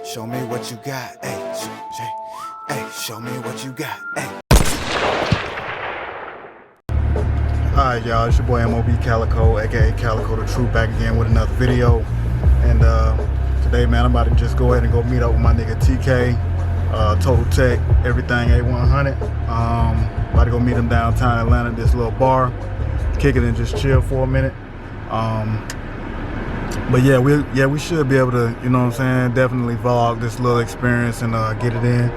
show me what you got. Hey, show me what you got. Hey. Alright, y'all, it's your boy MOB Calico, aka Calico the Truth, back again with another video. And today, man, I'm about to just go ahead and go meet up with my nigga TK, Total Tech, everything A100. About to go meet him downtown Atlanta, this little bar, kick it and just chill for a minute. But yeah, we should be able to, you know what I'm saying, definitely vlog this little experience and get it in,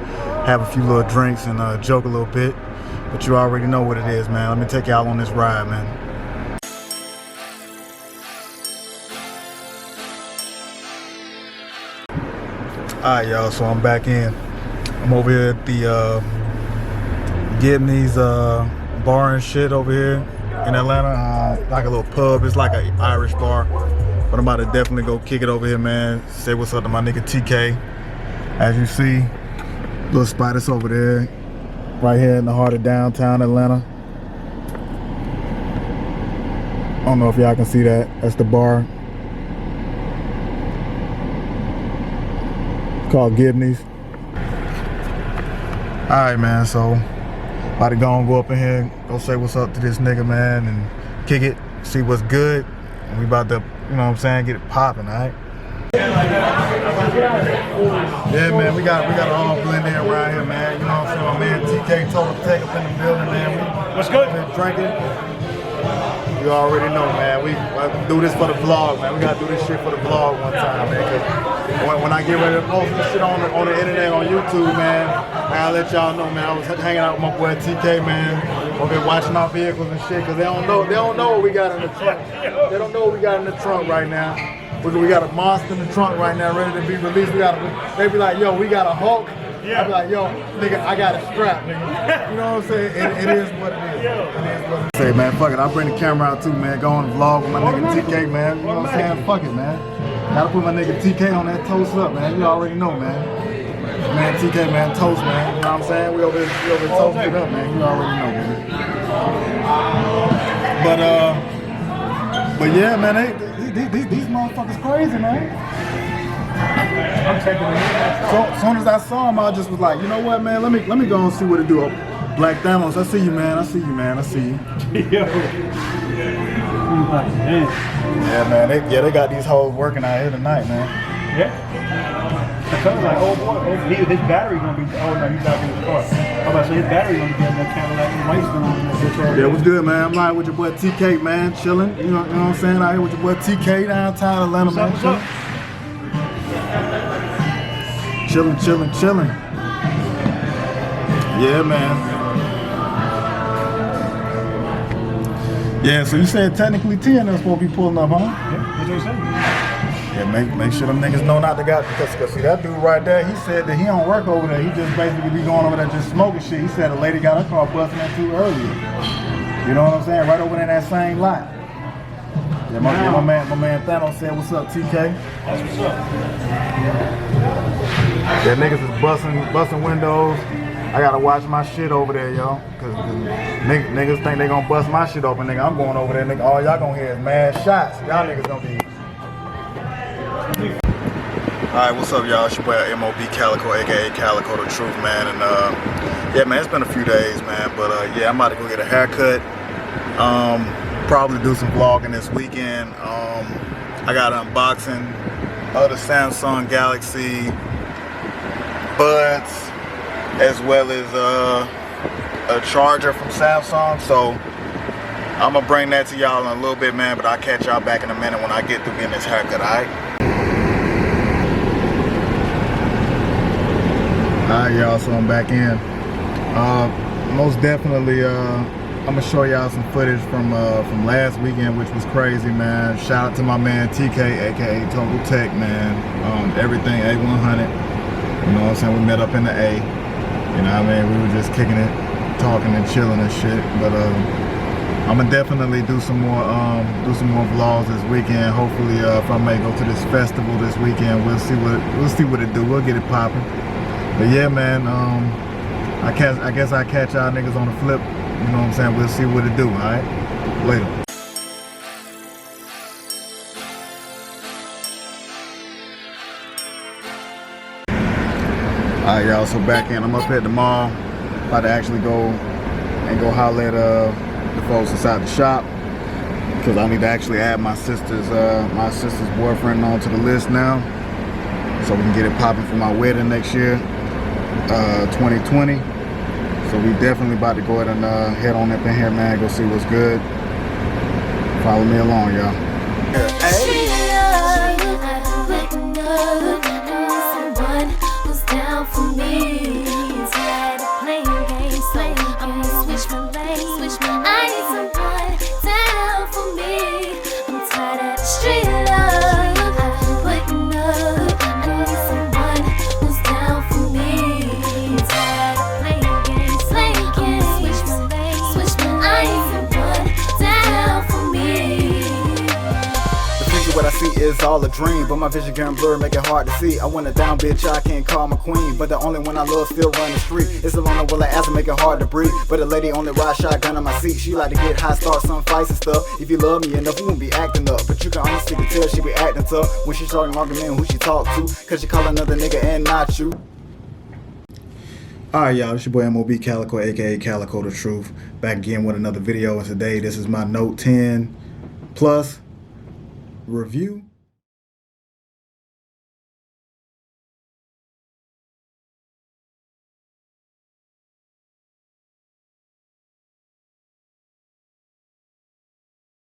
have a few little drinks and joke a little bit. But you already know what it is, man. Let me take y'all on this ride, man. Alright, y'all, so I'm back in. I'm over here at the Gibney's bar and shit over here in Atlanta. Like a little pub. It's like an Irish bar. But I'm about to definitely go kick it over here, man. Say what's up to my nigga TK. As you see, little spot is over there. Right here in the heart of downtown Atlanta. I don't know if y'all can see that. That's the bar. It's called Gibney's. Alright, man, so about to go up in here, go say what's up to this nigga, man, and kick it, see what's good. And we about to, you know what I'm saying, get it popping, alright? Yeah, man, we got it all blended in around here, man. You know what I'm saying? My man TK Total Tech up in the building, man. What's good? Drinking. You already know, man. We do this for the vlog, man. We gotta do this shit for the vlog one time, man. Cause when I get ready to post this shit on the internet, on YouTube, man, I'll let y'all know, man. I was hanging out with my boy TK, man. Over here watching our vehicles and shit, cause they don't know what we got in the trunk. They don't know what we got in the trunk right now. We got a monster in the trunk right now, ready to be released. They be like, yo, we got a Hulk. Yeah. I be like, yo, nigga, I got a strap, nigga. You know what I'm saying? It is what it is. It is what it is. Say, man, fuck it. I'll bring the camera out too, man. Go on the vlog with my nigga TK, man. You know what I'm saying? Fuck it, man. Gotta put my nigga TK on that toast up, man. You already know, man. Man, TK, man, toast, man. You know what I'm saying? We over here toasting it up, man. You already know, man. But yeah, man, these motherfuckers crazy, man. So as soon as I saw him, I just was like, you know what, man? Let me go and see what it do. Black Thanos, I see you, man. I see you, man. I see you. Yo. Yeah, man. They got these hoes working out here tonight, man. Yeah. I told him, like, oh boy, his battery gonna be. Oh no, he's back in his car. I'm about to say his battery gonna be in that Cadillac and white still on. Yeah, what's good, man? I'm lying with your boy TK, man, chilling. You know what I'm saying? Out here with your boy TK downtown Atlanta, man. What's up? Chilling. Yeah, man. Yeah, so you said technically 10 is supposed to be pulling up, huh? Yeah, that's what he said. Yeah, make sure them niggas know not to got, because see that dude right there, he said that he don't work over there. He just basically be going over there just smoking shit. He said a lady got her car busting into earlier. You know what I'm saying? Right over there in that same lot. Yeah, my man Thanos said, what's up, TK? That's what's up. Yeah, niggas is busting windows. I gotta watch my shit over there, y'all. Cause niggas think they gonna bust my shit open, nigga. I'm going over there, nigga. All y'all gonna hear is mad shots. Y'all niggas gonna be. Alright, what's up, y'all? It's your boy MOB Calico, aka Calico the Truth, man. And yeah, man, it's been a few days, man. But yeah, I'm about to go get a haircut. Probably do some vlogging this weekend. I got an unboxing of the Samsung Galaxy Buds, as well as a charger from Samsung. So I'm gonna bring that to y'all in a little bit, man. But I'll catch y'all back in a minute when I get through getting this haircut, alright? Alright, y'all, so I'm back in. Most definitely, I'm gonna show y'all some footage from last weekend, which was crazy, man. Shout out to my man TK, aka Total Tech, man. Everything A100. You know what I'm saying? We met up in the A. You know what I mean? We were just kicking it, talking and chilling and shit. But I'm gonna definitely do some more vlogs this weekend. Hopefully, if I may go to this festival this weekend, we'll see what it do. We'll get it popping. But yeah, man. I guess I catch y'all niggas on the flip. You know what I'm saying? We'll see what it do. All right. Later. Alright, y'all, so back in. I'm up here at the mall. About to actually go holler at the folks inside the shop. Because I need to actually add my sister's boyfriend onto the list now. So we can get it popping for my wedding next year, 2020. So we definitely about to go ahead and head on up in here, man. Go see what's good. Follow me along, y'all. What I see is all a dream, but my vision getting blurred, make it hard to see. I want a down bitch, I can't call my queen, but the only one I love still run the street. It's a long will I ask to make it hard to breathe, but a lady only ride shotgun on my seat. She like to get high, start some fights and stuff. If you love me enough, you won't be acting up, but you can honestly tell she be acting tough when she starting arguing who she talk to, cause she call another nigga and not you. Alright, y'all, it's your boy MOB Calico, aka Calico the Truth, back again with another video. And today this is my Note 10 Plus review.